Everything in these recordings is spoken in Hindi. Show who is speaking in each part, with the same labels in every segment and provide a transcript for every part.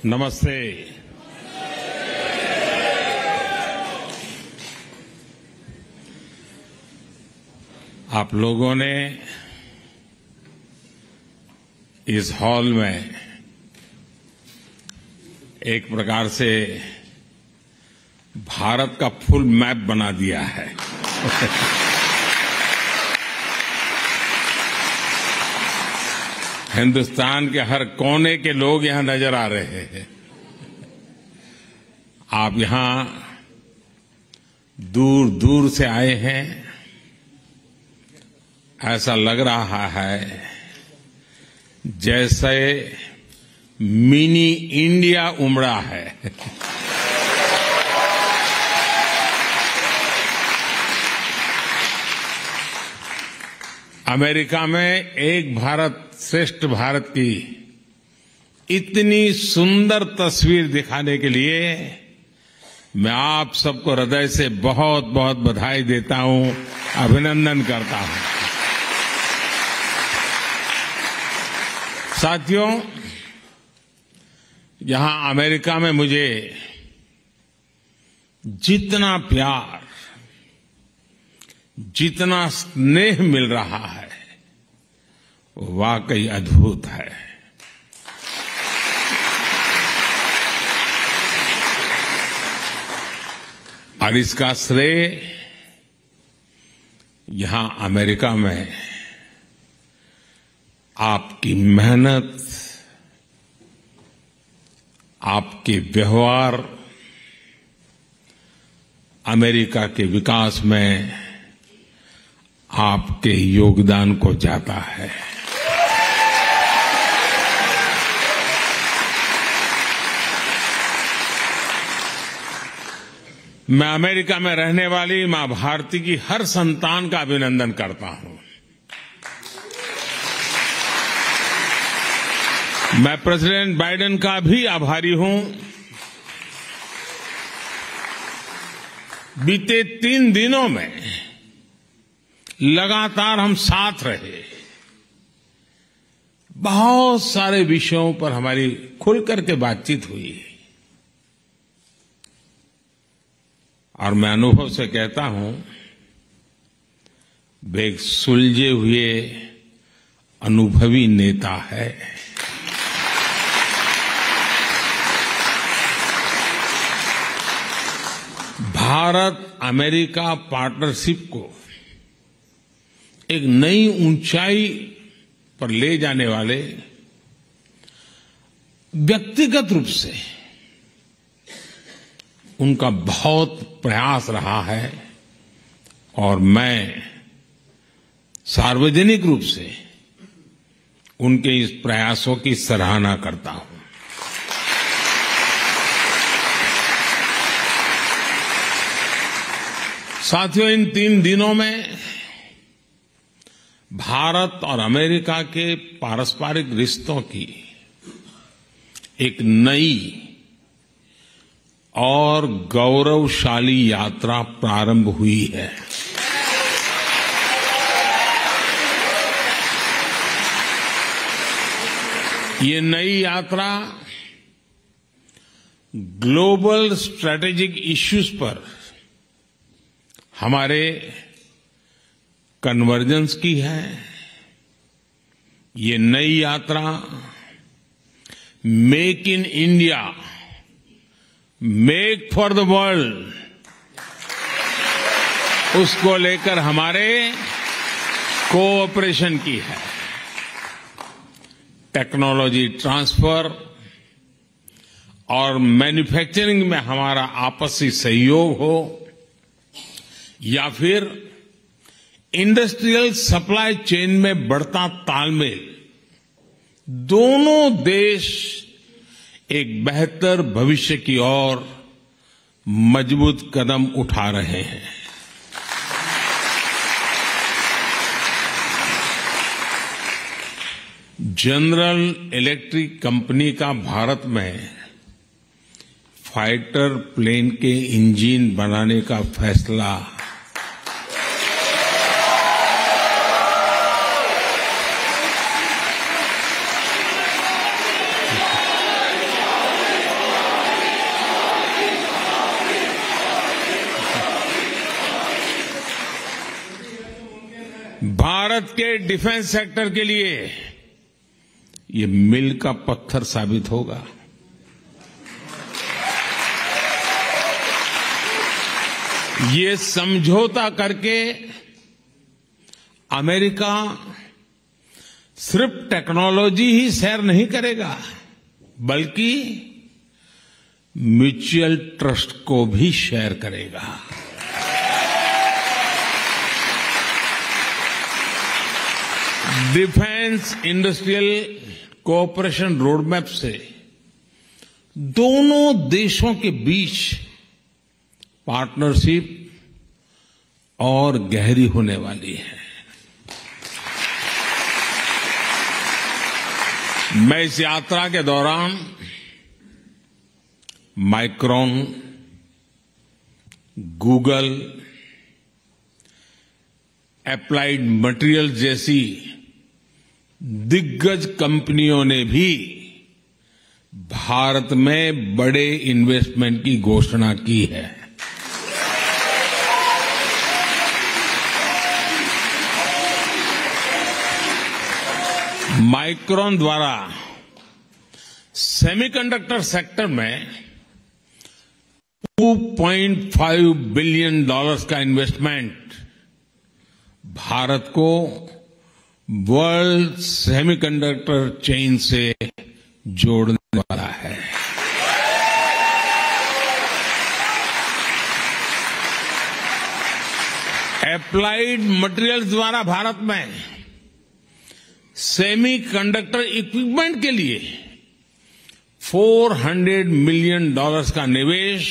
Speaker 1: नमस्ते। आप लोगों ने इस हॉल में एक प्रकार से भारत का फुल मैप बना दिया है। हिंदुस्तान के हर कोने के लोग यहां नजर आ रहे हैं। आप यहां दूर दूर से आए हैं। ऐसा लग रहा है जैसे मिनी इंडिया उमड़ा है। अमेरिका में एक भारत श्रेष्ठ भारत की इतनी सुंदर तस्वीर दिखाने के लिए मैं आप सबको हृदय से बहुत बहुत बधाई देता हूं, अभिनंदन करता हूं। साथियों, यहां अमेरिका में मुझे जितना प्यार, जितना स्नेह मिल रहा है वो वाकई अद्भुत है। और इसका श्रेय यहां अमेरिका में आपकी मेहनत, आपके व्यवहार, अमेरिका के विकास में आपके योगदान को जाता है। मैं अमेरिका में रहने वाली मां भारती की हर संतान का अभिनंदन करता हूं। मैं प्रेसिडेंट बाइडेन का भी आभारी हूं। बीते 3 दिनों में लगातार हम साथ रहे। बहुत सारे विषयों पर हमारी खुलकर के बातचीत हुई और मैं अनुभव से कहता हूं, वे एक सुलझे हुए अनुभवी नेता है। भारत अमेरिका पार्टनरशिप को एक नई ऊंचाई पर ले जाने वाले व्यक्तिगत रूप से उनका बहुत प्रयास रहा है और मैं सार्वजनिक रूप से उनके इस प्रयासों की सराहना करता हूं। साथियों, इन 3 दिनों में भारत और अमेरिका के पारस्परिक रिश्तों की एक नई और गौरवशाली यात्रा प्रारंभ हुई है। ये नई यात्रा ग्लोबल स्ट्रैटेजिक इश्यूज पर हमारे कन्वर्जेंस की है। ये नई यात्रा make in India, make for the world, उसको लेकर हमारे कोऑपरेशन की है। टेक्नोलॉजी ट्रांसफर और मैन्युफैक्चरिंग में हमारा आपसी सहयोग हो या फिर इंडस्ट्रियल सप्लाई चेन में बढ़ता तालमेल, दोनों देश एक बेहतर भविष्य की ओर मजबूत कदम उठा रहे हैं। जनरल इलेक्ट्रिक कंपनी का भारत में फाइटर प्लेन के इंजन बनाने का फैसला भारत के डिफेंस सेक्टर के लिए ये मील का पत्थर साबित होगा। ये समझौता करके अमेरिका सिर्फ टेक्नोलॉजी ही शेयर नहीं करेगा, बल्कि म्यूचुअल ट्रस्ट को भी शेयर करेगा। डिफेंस इंडस्ट्रियल कोऑपरेशन रोडमैप से दोनों देशों के बीच पार्टनरशिप और गहरी होने वाली है। मैं इस यात्रा के दौरान माइक्रॉन, गूगल, एप्लाइड मटेरियल जैसी दिग्गज कंपनियों ने भी भारत में बड़े इन्वेस्टमेंट की घोषणा की है। माइक्रॉन द्वारा सेमीकंडक्टर सेक्टर में $2.5 बिलियन का इन्वेस्टमेंट भारत को वर्ल्ड सेमीकंडक्टर चेन से जोड़ने वाला है। एप्लाइड मटेरियल्स द्वारा भारत में सेमीकंडक्टर इक्विपमेंट के लिए $400 मिलियन का निवेश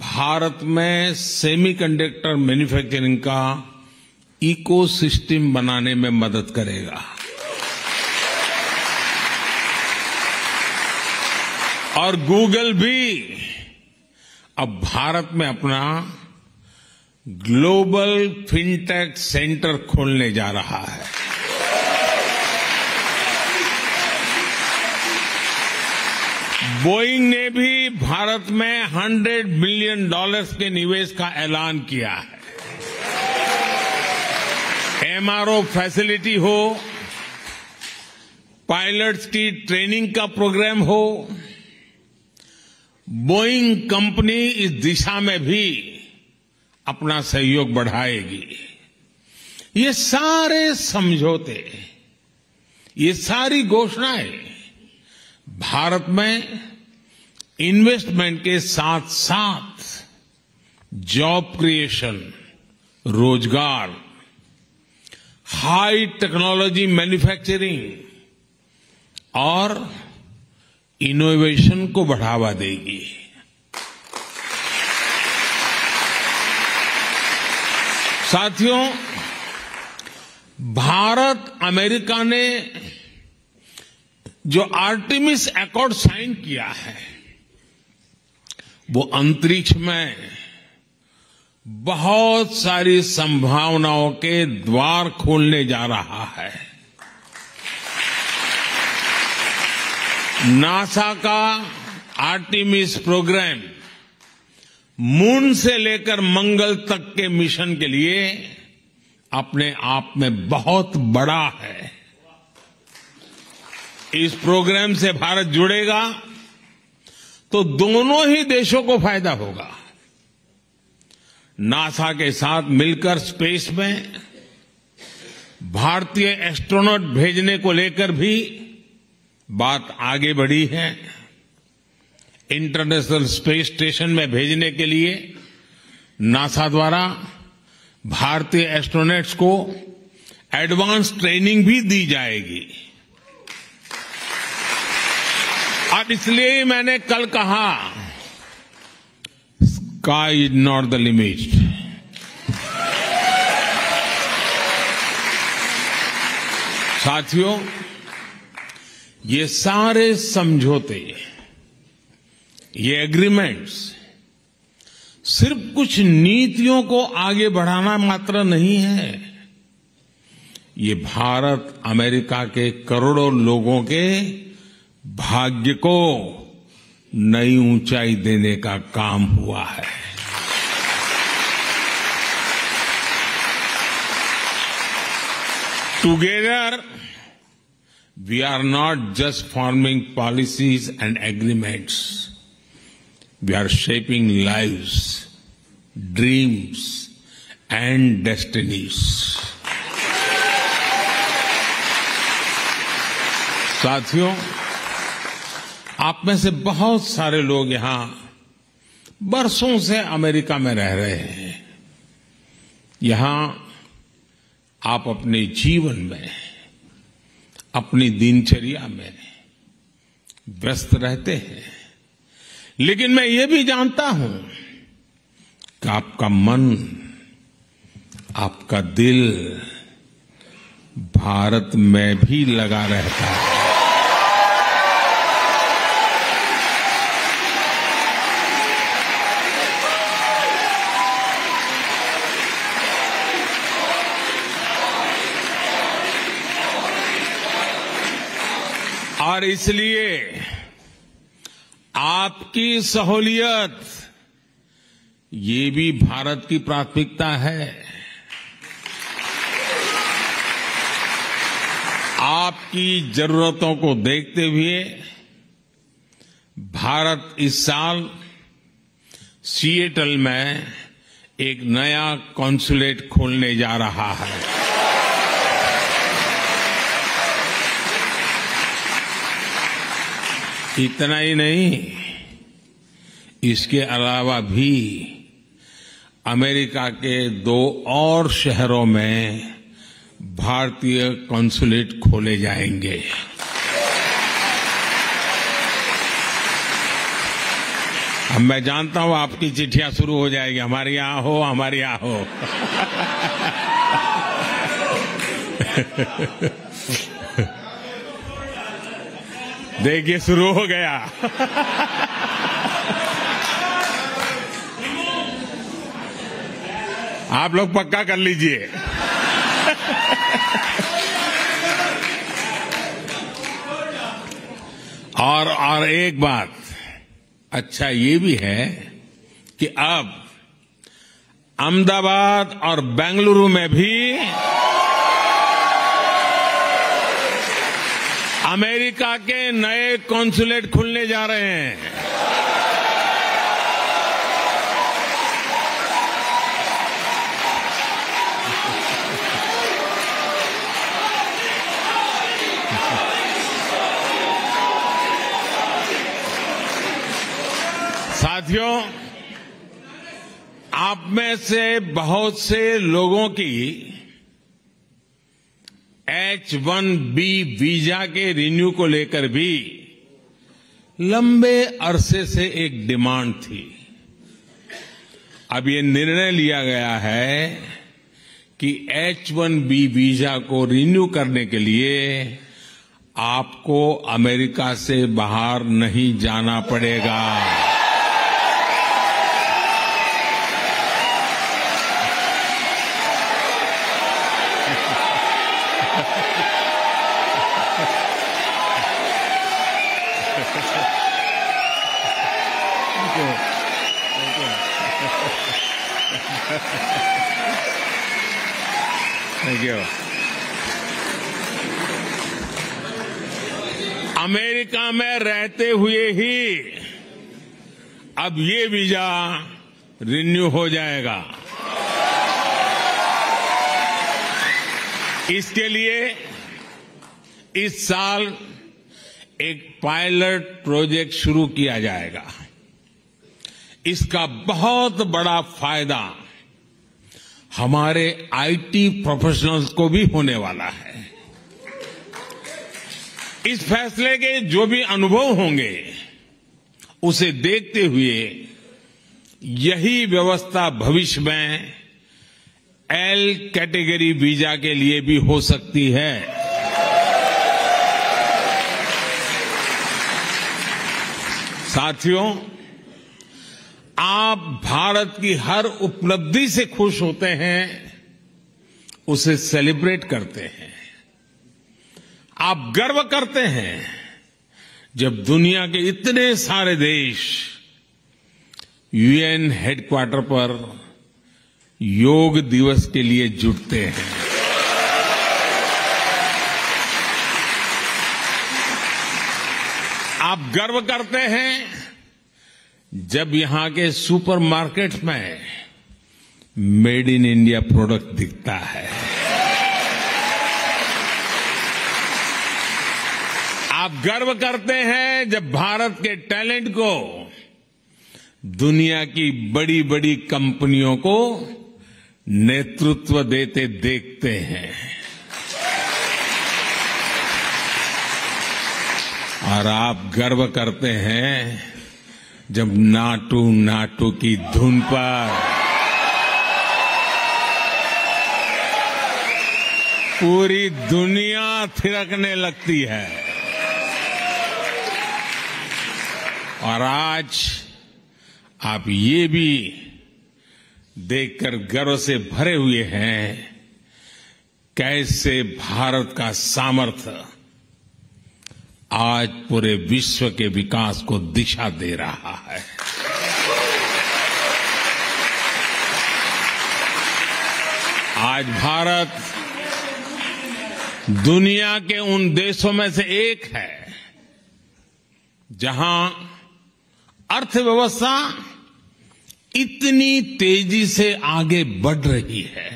Speaker 1: भारत में सेमीकंडक्टर मैन्युफैक्चरिंग का इकोसिस्टम बनाने में मदद करेगा। और गूगल भी अब भारत में अपना ग्लोबल फिनटेक सेंटर खोलने जा रहा है। बोइंग ने भी भारत में $100 मिलियन के निवेश का ऐलान किया है। एमआरओ फैसिलिटी हो, पायलट्स की ट्रेनिंग का प्रोग्राम हो, बोइंग कंपनी इस दिशा में भी अपना सहयोग बढ़ाएगी। ये सारे समझौते, ये सारी घोषणाएं भारत में इन्वेस्टमेंट के साथ साथ जॉब क्रिएशन, रोजगार, हाई टेक्नोलॉजी मैन्युफैक्चरिंग और इनोवेशन को बढ़ावा देगी। साथियों, भारत अमेरिका ने जो आर्टेमिस अकॉर्ड साइन किया है, वो अंतरिक्ष में बहुत सारी संभावनाओं के द्वार खोलने जा रहा है। नासा का आर्टेमिस प्रोग्राम मून से लेकर मंगल तक के मिशन के लिए अपने आप में बहुत बड़ा है। इस प्रोग्राम से भारत जुड़ेगा तो दोनों ही देशों को फायदा होगा। नासा के साथ मिलकर स्पेस में भारतीय एस्ट्रोनॉट भेजने को लेकर भी बात आगे बढ़ी है। इंटरनेशनल स्पेस स्टेशन में भेजने के लिए नासा द्वारा भारतीय एस्ट्रोनॉट्स को एडवांस ट्रेनिंग भी दी जाएगी। और इसलिए ही मैंने कल कहा, sky is not the limit. साथियों, ये सारे समझौते, ये एग्रीमेंट्स सिर्फ कुछ नीतियों को आगे बढ़ाना मात्र नहीं है। ये भारत अमेरिका के करोड़ों लोगों के भाग्य को नई ऊंचाई देने का काम हुआ है। Together, we are not just forming policies and agreements. We are shaping lives, dreams, and destinies. साथियों, आप में से बहुत सारे लोग यहां बरसों से अमेरिका में रह रहे हैं। यहां आप अपने जीवन में, अपनी दिनचर्या में व्यस्त रहते हैं, लेकिन मैं ये भी जानता हूं कि आपका मन, आपका दिल भारत में भी लगा रहता है। और इसलिए आपकी सहूलियत ये भी भारत की प्राथमिकता है। आपकी जरूरतों को देखते हुए भारत इस साल सिएटल में एक नया कॉन्सुलेट खोलने जा रहा है। इतना ही नहीं, इसके अलावा भी अमेरिका के 2 और शहरों में भारतीय कॉन्सुलेट खोले जाएंगे। अब मैं जानता हूं आपकी चिट्ठियां शुरू हो जाएगी, हमारे यहां हो, हमारे यहां हो। देखिए, शुरू हो गया। आप लोग पक्का कर लीजिए। और एक बात अच्छा ये भी है कि अब अहमदाबाद और बेंगलुरु में भी अमेरिका के नए कॉन्सुलेट खुलने जा रहे हैं। साथियों, आप में से बहुत से लोगों की H-1B वीजा के रिन्यू को लेकर भी लंबे अरसे से एक डिमांड थी। अब ये निर्णय लिया गया है कि H-1B वीजा को रिन्यू करने के लिए आपको अमेरिका से बाहर नहीं जाना पड़ेगा। Thank you. अमेरिका में रहते हुए ही अब ये वीजा रिन्यू हो जाएगा। इसके लिए इस साल एक पायलट प्रोजेक्ट शुरू किया जाएगा। इसका बहुत बड़ा फायदा हमारे आईटी प्रोफेशनल्स को भी होने वाला है। इस फैसले के जो भी अनुभव होंगे उसे देखते हुए यही व्यवस्था भविष्य में एल कैटेगरी वीजा के लिए भी हो सकती है। साथियों, आप भारत की हर उपलब्धि से खुश होते हैं, उसे सेलिब्रेट करते हैं। आप गर्व करते हैं जब दुनिया के इतने सारे देश यूएन हेडक्वार्टर पर योग दिवस के लिए जुटते हैं। आप गर्व करते हैं जब यहां के सुपरमार्केट में मेड इन इंडिया प्रोडक्ट दिखता है। आप गर्व करते हैं जब भारत के टैलेंट को दुनिया की बड़ी बड़ी कंपनियों को नेतृत्व देते देखते हैं। और आप गर्व करते हैं जब नाटू नाटू की धुन पर पूरी दुनिया थिरकने लगती है। और आज आप ये भी देखकर गर्व से भरे हुए हैं कैसे भारत का सामर्थ्य आज पूरे विश्व के विकास को दिशा दे रहा है। आज भारत दुनिया के उन देशों में से एक है जहां अर्थव्यवस्था इतनी तेजी से आगे बढ़ रही है।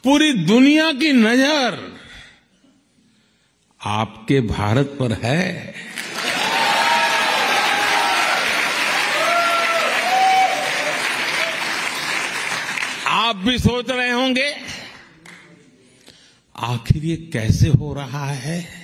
Speaker 1: पूरी दुनिया की नजर आपके भारत पर है। आप भी सोच रहे होंगे आखिर ये कैसे हो रहा है।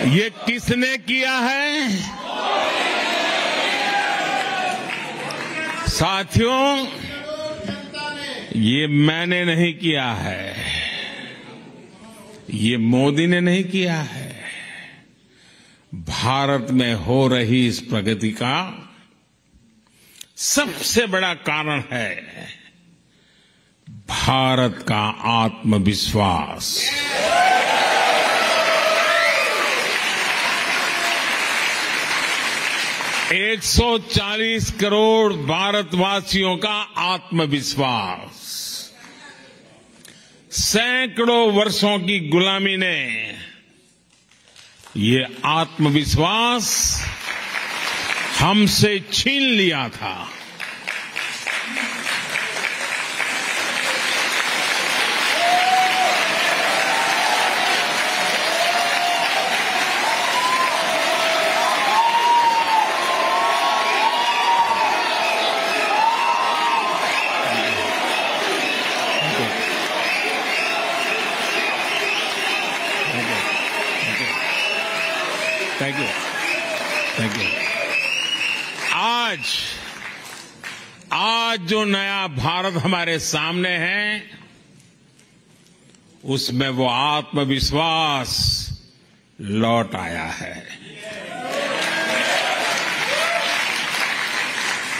Speaker 1: ये किसने किया है? साथियों, ये मैंने नहीं किया है, ये मोदी ने नहीं किया है। भारत में हो रही इस प्रगति का सबसे बड़ा कारण है भारत का आत्मविश्वास। एक 140 करोड़ भारतवासियों का आत्मविश्वास। सैकड़ों वर्षों की गुलामी ने ये आत्मविश्वास हमसे छीन लिया था। Thank you. आज जो नया भारत हमारे सामने है उसमें वो आत्मविश्वास लौट आया है।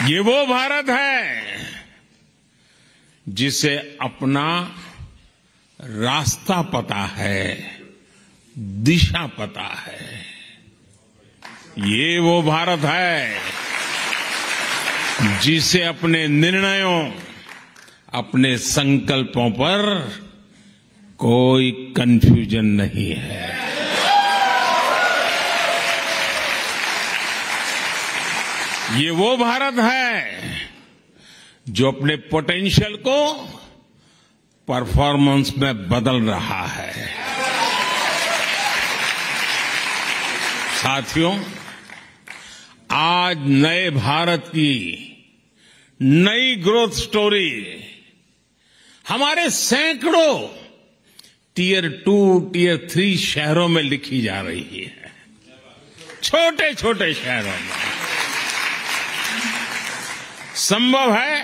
Speaker 1: ये वो भारत है जिसे अपना रास्ता पता है, दिशा पता है। ये वो भारत है जिसे अपने निर्णयों, अपने संकल्पों पर कोई कंफ्यूजन नहीं है। ये वो भारत है जो अपने पोटेंशियल को परफॉर्मेंस में बदल रहा है। साथियों, आज नए भारत की नई ग्रोथ स्टोरी हमारे सैकड़ों टियर 2, टियर 3 शहरों में लिखी जा रही है। छोटे छोटे शहरों में संभव है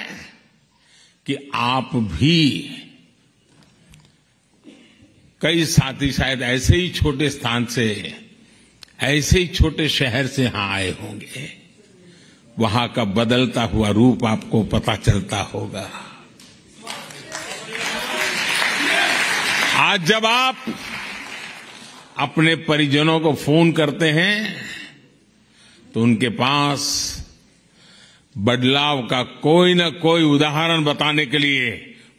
Speaker 1: कि आप भी, कई साथी शायद ऐसे ही छोटे स्थान से, ऐसे ही छोटे शहर से यहां आए होंगे। वहां का बदलता हुआ रूप आपको पता चलता होगा। आज जब आप अपने परिजनों को फोन करते हैं तो उनके पास बदलाव का कोई न कोई उदाहरण बताने के लिए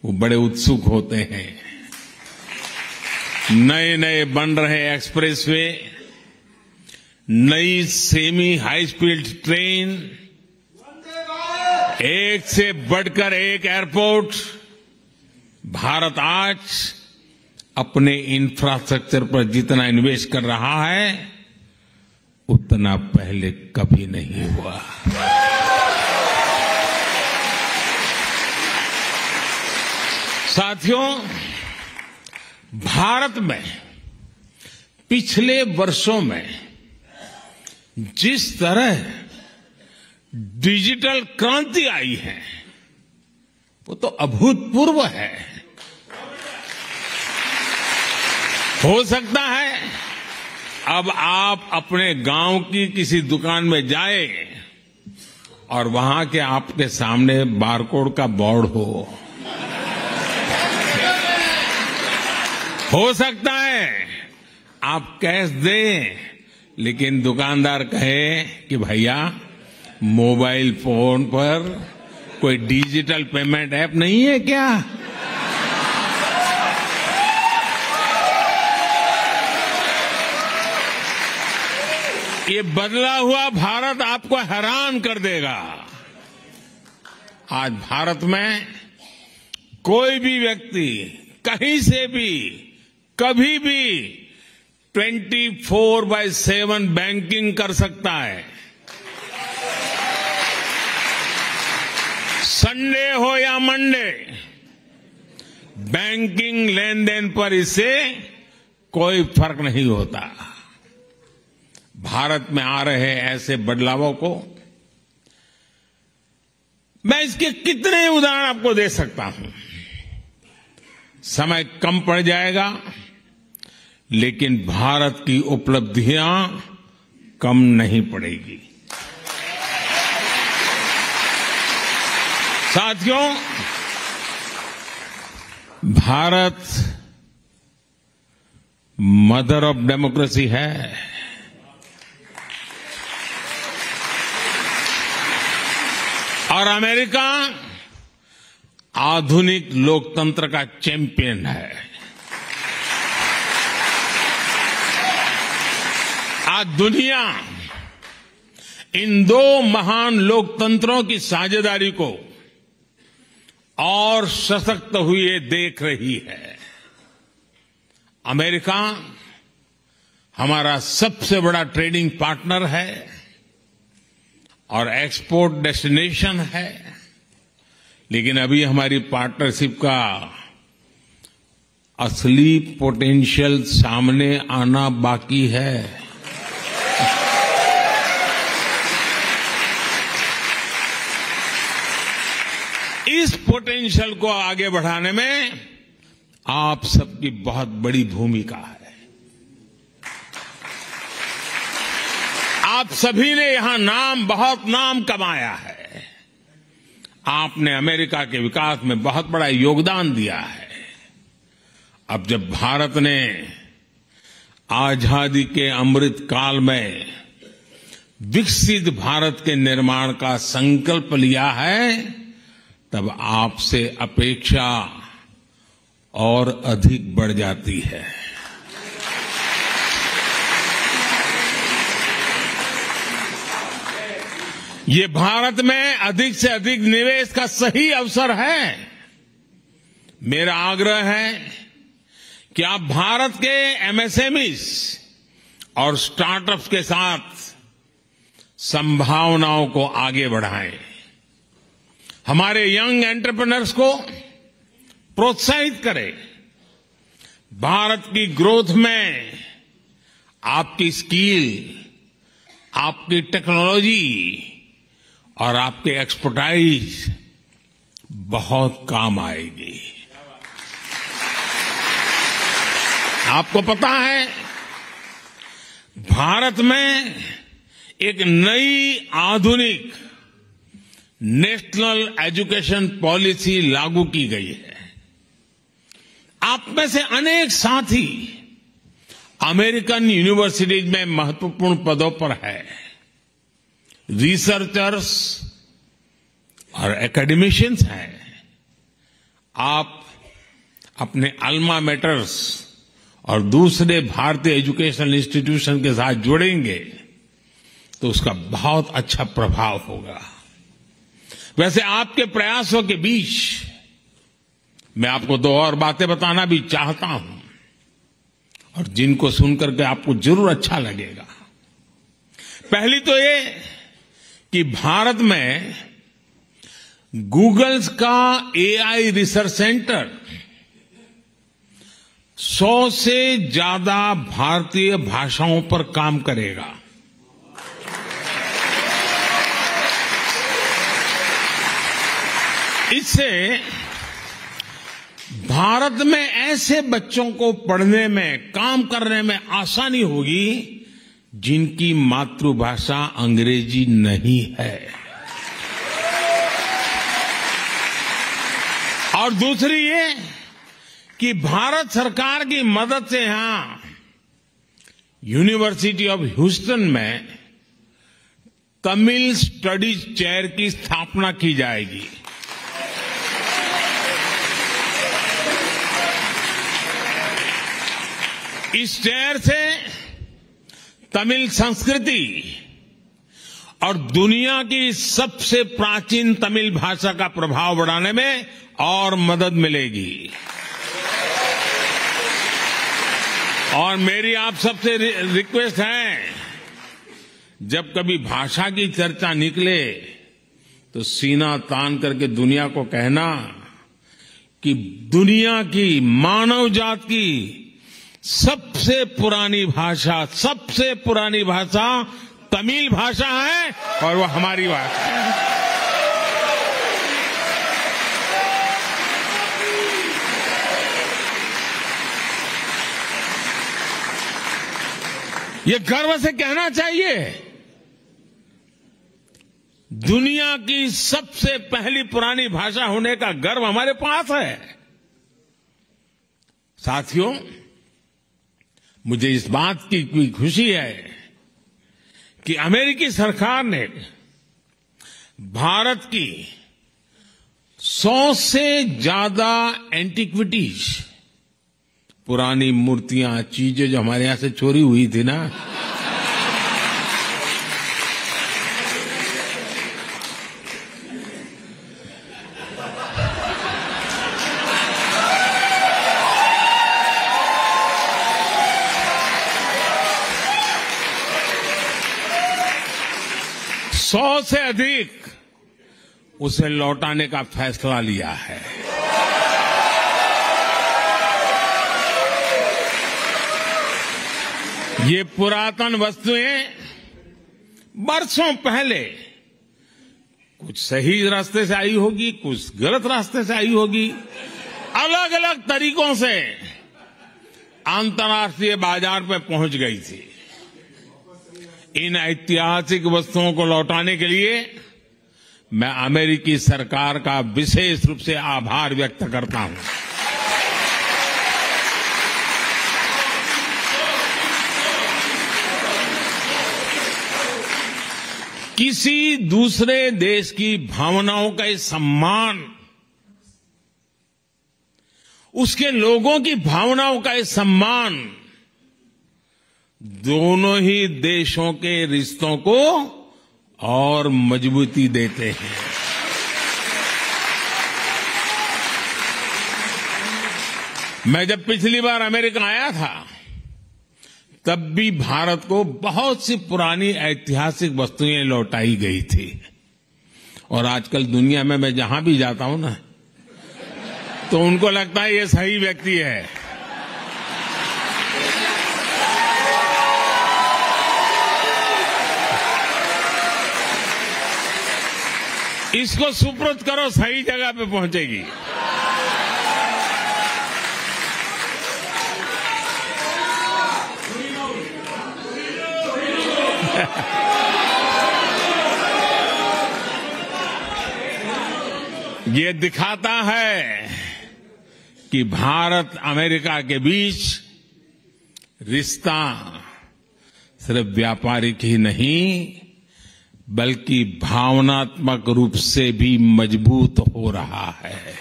Speaker 1: वो बड़े उत्सुक होते हैं। नए नए बन रहे एक्सप्रेसवे, नई सेमी हाई स्पीड ट्रेन, एक से बढ़कर एक एयरपोर्ट, भारत आज अपने इंफ्रास्ट्रक्चर पर जितना इन्वेस्ट कर रहा है उतना पहले कभी नहीं हुआ। साथियों, भारत में पिछले वर्षों में जिस तरह डिजिटल क्रांति आई है वो तो अभूतपूर्व है। हो सकता है अब आप अपने गांव की किसी दुकान में जाए और वहां के आपके सामने बारकोड का बोर्ड हो सकता है आप कैश दें, लेकिन दुकानदार कहे कि भैया मोबाइल फोन पर कोई डिजिटल पेमेंट ऐप नहीं है क्या? ये बदला हुआ भारत आपको हैरान कर देगा। आज भारत में कोई भी व्यक्ति कहीं से भी कभी भी 24/7 बैंकिंग कर सकता है। संडे हो या मंडे, बैंकिंग लेन देन पर इससे कोई फर्क नहीं होता। भारत में आ रहे ऐसे बदलावों को मैं इसके कितने उदाहरण आपको दे सकता हूं। समय कम पड़ जाएगा, लेकिन भारत की उपलब्धियां कम नहीं पड़ेगी। साथियों, भारत मदर ऑफ डेमोक्रेसी है। और अमेरिका आधुनिक लोकतंत्र का चैंपियन है। आज दुनिया इन दो महान लोकतंत्रों की साझेदारी को और सशक्त हुए देख रही है। अमेरिका हमारा सबसे बड़ा ट्रेडिंग पार्टनर है और एक्सपोर्ट डेस्टिनेशन है, लेकिन अभी हमारी पार्टनरशिप का असली पोटेंशियल सामने आना बाकी है। इस पोटेंशियल को आगे बढ़ाने में आप सबकी बहुत बड़ी भूमिका है। आप सभी ने यहां बहुत नाम कमाया है। आपने अमेरिका के विकास में बहुत बड़ा योगदान दिया है। अब जब भारत ने आजादी के अमृत काल में विकसित भारत के निर्माण का संकल्प लिया है, तब आपसे अपेक्षा और अधिक बढ़ जाती है। ये भारत में अधिक से अधिक निवेश का सही अवसर है। मेरा आग्रह है कि आप भारत के एमएसएमईज और स्टार्टअप्स के साथ संभावनाओं को आगे बढ़ाएं। हमारे यंग एंटरप्रेन्योर्स को प्रोत्साहित करें। भारत की ग्रोथ में आपकी स्किल, आपकी टेक्नोलॉजी और आपके एक्सपर्टाइज बहुत काम आएगी। आपको पता है, भारत में एक नई आधुनिक नेशनल एजुकेशन पॉलिसी लागू की गई है। आप में से अनेक साथी अमेरिकन यूनिवर्सिटीज में महत्वपूर्ण पदों पर है, रिसर्चर्स और एकेडमिशियंस हैं। आप अपने अल्मा मैटर्स और दूसरे भारतीय एजुकेशनल इंस्टीट्यूशन के साथ जुड़ेंगे तो उसका बहुत अच्छा प्रभाव होगा। वैसे आपके प्रयासों के बीच मैं आपको दो और बातें बताना भी चाहता हूं और जिनको सुनकर के आपको जरूर अच्छा लगेगा। पहली तो ये कि भारत में गूगल्स का एआई रिसर्च सेंटर 100 से ज्यादा भारतीय भाषाओं पर काम करेगा। इससे भारत में ऐसे बच्चों को पढ़ने में, काम करने में आसानी होगी जिनकी मातृभाषा अंग्रेजी नहीं है। और दूसरी ये कि भारत सरकार की मदद से यहां यूनिवर्सिटी ऑफ ह्यूस्टन में तमिल स्टडीज चेयर की स्थापना की जाएगी। इस चेयर से तमिल संस्कृति और दुनिया की सबसे प्राचीन तमिल भाषा का प्रभाव बढ़ाने में और मदद मिलेगी। और मेरी आप सबसे रिक्वेस्ट है, जब कभी भाषा की चर्चा निकले तो सीना तान करके दुनिया को कहना कि दुनिया की, मानव जात की सबसे पुरानी भाषा तमिल भाषा है और वो हमारी भाषा है। ये गर्व से कहना चाहिए, दुनिया की सबसे पहली पुरानी भाषा होने का गर्व हमारे पास है। साथियों, मुझे इस बात की खुशी है कि अमेरिकी सरकार ने भारत की 100 से ज्यादा एंटिक्विटीज, पुरानी मूर्तियां, चीजें जो हमारे यहां से चोरी हुई थी ना, सौ से अधिक उसे लौटाने का फैसला लिया है। ये पुरातन वस्तुएं बरसों पहले कुछ सही रास्ते से आई होगी, कुछ गलत रास्ते से आई होगी, अलग अलग तरीकों से अंतर्राष्ट्रीय बाजार में पहुंच गई थी। इन ऐतिहासिक वस्तुओं को लौटाने के लिए मैं अमेरिकी सरकार का विशेष रूप से आभार व्यक्त करता हूं। किसी दूसरे देश की भावनाओं का सम्मान, उसके लोगों की भावनाओं का सम्मान दोनों ही देशों के रिश्तों को और मजबूती देते हैं। मैं जब पिछली बार अमेरिका आया था तब भी भारत को बहुत सी पुरानी ऐतिहासिक वस्तुएं लौटाई गई थी। और आजकल दुनिया में मैं जहां भी जाता हूं ना, तो उनको लगता है ये सही व्यक्ति है। इसको सुपुर्द करो, सही जगह पे पहुंचेगी। ये दिखाता है कि भारत अमेरिका के बीच रिश्ता सिर्फ व्यापारिक ही नहीं बल्कि भावनात्मक रूप से भी मजबूत हो रहा है।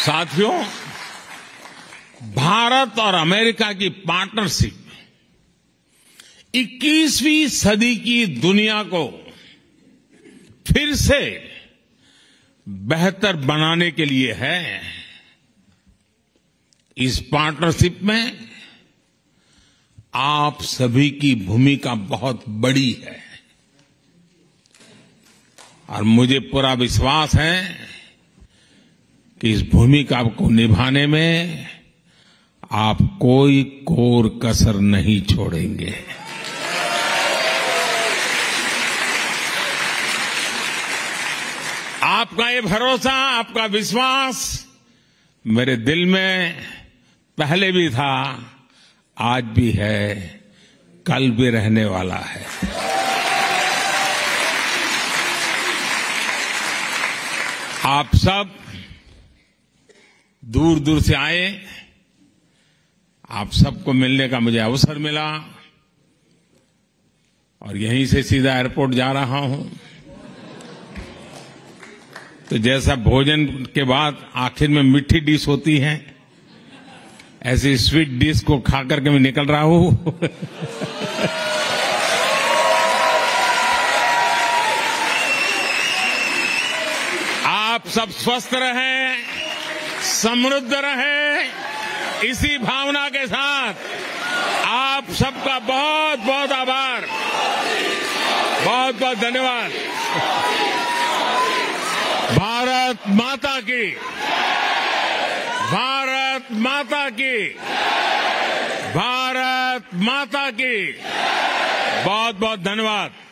Speaker 1: साथियों, भारत और अमेरिका की पार्टनरशिप 21वीं सदी की दुनिया को फिर से बेहतर बनाने के लिए है। इस पार्टनरशिप में आप सभी की भूमिका बहुत बड़ी है और मुझे पूरा विश्वास है कि इस भूमिका को निभाने में आप कोई कोर कसर नहीं छोड़ेंगे। आपका ये भरोसा, आपका विश्वास मेरे दिल में पहले भी था, आज भी है, कल भी रहने वाला है। आप सब दूर दूर से आए, आप सबको मिलने का मुझे अवसर मिला और यहीं से सीधा एयरपोर्ट जा रहा हूं। तो जैसा भोजन के बाद आखिर में मीठी डिश होती है, ऐसी स्वीट डिश को खा करके मैं निकल रहा हूं। आप सब स्वस्थ रहें, समृद्ध रहें, इसी भावना के साथ आप सबका बहुत बहुत आभार, बहुत बहुत धन्यवाद। भारत माता की, भारत माता की, भारत माता की, बहुत बहुत धन्यवाद।